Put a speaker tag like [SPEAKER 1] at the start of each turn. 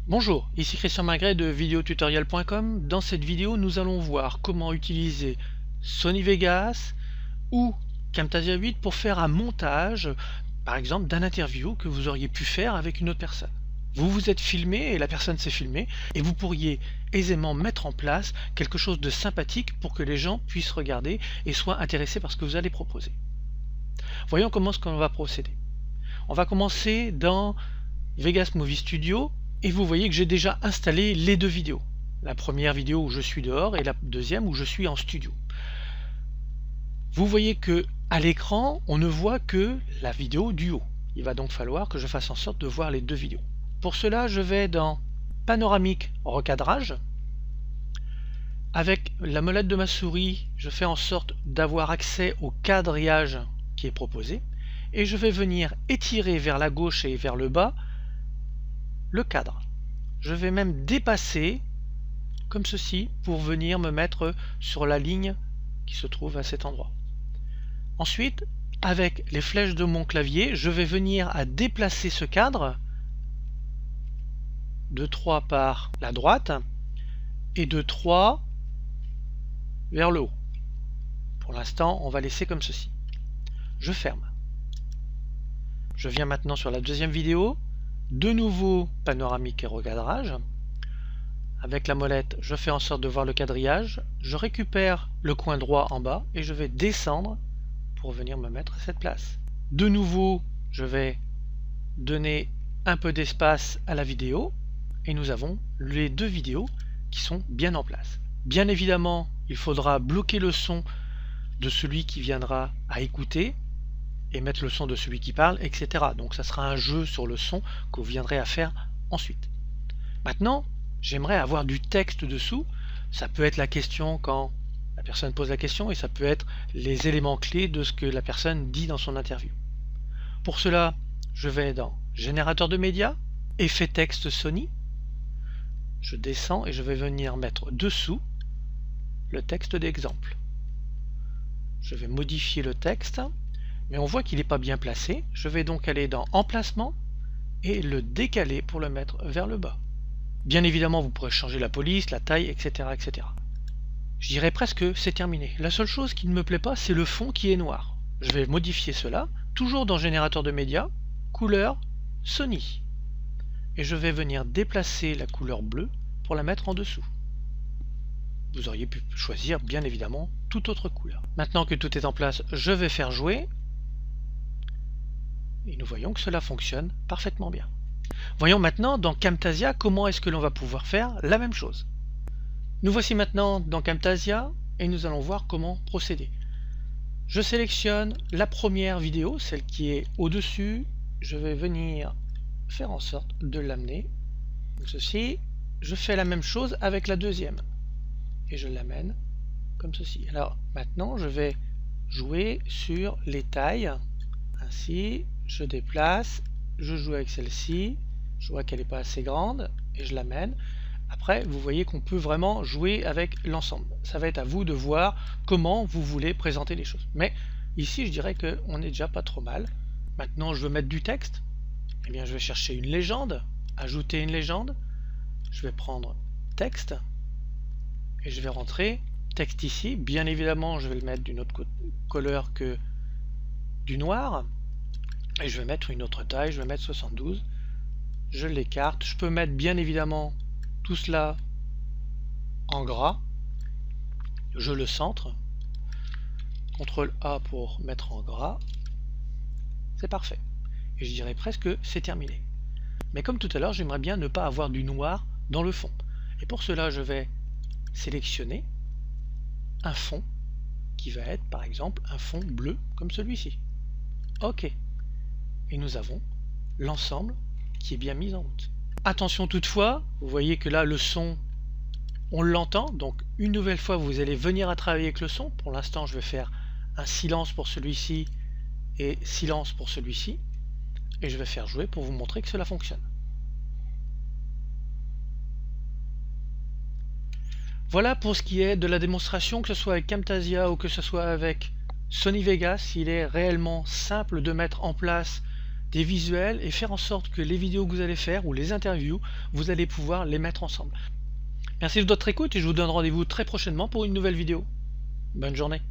[SPEAKER 1] Bonjour, ici Christian Magret de videotutorial.com. Dans cette vidéo, nous allons voir comment utiliser Sony Vegas ou Camtasia 8 pour faire un montage, par exemple, d'un interview que vous auriez pu faire avec une autre personne. Vous vous êtes filmé et la personne s'est filmée et vous pourriez aisément mettre en place quelque chose de sympathique pour que les gens puissent regarder et soient intéressés par ce que vous allez proposer. Voyons comment est-ce qu'on va procéder. On va commencer dans Vegas Movie Studio. Et vous voyez que j'ai déjà installé les deux vidéos. La première vidéo où je suis dehors et la deuxième où je suis en studio. Vous voyez que à l'écran, on ne voit que la vidéo du haut. Il va donc falloir que je fasse en sorte de voir les deux vidéos. Pour cela, je vais dans Panoramique recadrage. Avec la molette de ma souris, je fais en sorte d'avoir accès au quadrillage qui est proposé. Et je vais venir étirer vers la gauche et vers le bas le cadre. Je vais même dépasser comme ceci pour venir me mettre sur la ligne qui se trouve à cet endroit. Ensuite, avec les flèches de mon clavier, je vais venir à déplacer ce cadre de 3 par la droite et de 3 vers le haut. Pour l'instant, on va laisser comme ceci. Je ferme. Je viens maintenant sur la deuxième vidéo. De nouveau panoramique et recadrage. Avec la molette, je fais en sorte de voir le quadrillage. Je récupère le coin droit en bas et je vais descendre pour venir me mettre à cette place. De nouveau, je vais donner un peu d'espace à la vidéo et nous avons les deux vidéos qui sont bien en place. Bien évidemment, il faudra bloquer le son de celui qui viendra à écouter et mettre le son de celui qui parle, etc. Donc ça sera un jeu sur le son que vous viendrez à faire ensuite. Maintenant, j'aimerais avoir du texte dessous. Ça peut être la question quand la personne pose la question et ça peut être les éléments clés de ce que la personne dit dans son interview. Pour cela, je vais dans Générateur de médias, Effet texte Sony. Je descends et je vais venir mettre dessous le texte d'exemple. Je vais modifier le texte. Mais on voit qu'il n'est pas bien placé. Je vais donc aller dans Emplacement et le décaler pour le mettre vers le bas. Bien évidemment, vous pourrez changer la police, la taille, etc. etc. Je dirais presque c'est terminé. La seule chose qui ne me plaît pas, c'est le fond qui est noir. Je vais modifier cela, toujours dans Générateur de médias, Couleur, Sony. Et je vais venir déplacer la couleur bleue pour la mettre en dessous. Vous auriez pu choisir, bien évidemment, toute autre couleur. Maintenant que tout est en place, je vais faire jouer. Et nous voyons que cela fonctionne parfaitement bien. Voyons maintenant dans Camtasia comment est-ce que l'on va pouvoir faire la même chose. Nous voici maintenant dans Camtasia et nous allons voir comment procéder. Je sélectionne la première vidéo, celle qui est au-dessus. Je vais venir faire en sorte de l'amener comme ceci. Je fais la même chose avec la deuxième et je l'amène comme ceci. Alors maintenant je vais jouer sur les tailles ainsi. Je déplace, je joue avec celle-ci, je vois qu'elle n'est pas assez grande et je l'amène. Après, vous voyez qu'on peut vraiment jouer avec l'ensemble. Ça va être à vous de voir comment vous voulez présenter les choses. Mais ici, je dirais qu'on n'est déjà pas trop mal. Maintenant, je veux mettre du texte. Eh bien, je vais chercher une légende, ajouter une légende. Je vais prendre texte et je vais rentrer texte ici. Bien évidemment, je vais le mettre d'une autre couleur que du noir. Et je vais mettre une autre taille, je vais mettre 72. Je l'écarte. Je peux mettre bien évidemment tout cela en gras. Je le centre. CTRL A pour mettre en gras. C'est parfait. Et je dirais presque que c'est terminé. Mais comme tout à l'heure, j'aimerais bien ne pas avoir du noir dans le fond. Et pour cela, je vais sélectionner un fond qui va être par exemple un fond bleu comme celui-ci. OK. Et nous avons l'ensemble qui est bien mis en route. Attention toutefois, vous voyez que là le son, on l'entend, donc une nouvelle fois vous allez venir à travailler avec le son. Pour l'instant je vais faire un silence pour celui-ci et silence pour celui-ci. Et je vais faire jouer pour vous montrer que cela fonctionne. Voilà pour ce qui est de la démonstration, que ce soit avec Camtasia ou que ce soit avec Sony Vegas. Il est réellement simple de mettre en place des visuels et faire en sorte que les vidéos que vous allez faire ou les interviews, vous allez pouvoir les mettre ensemble. Merci de votre écoute et je vous donne rendez-vous très prochainement pour une nouvelle vidéo. Bonne journée.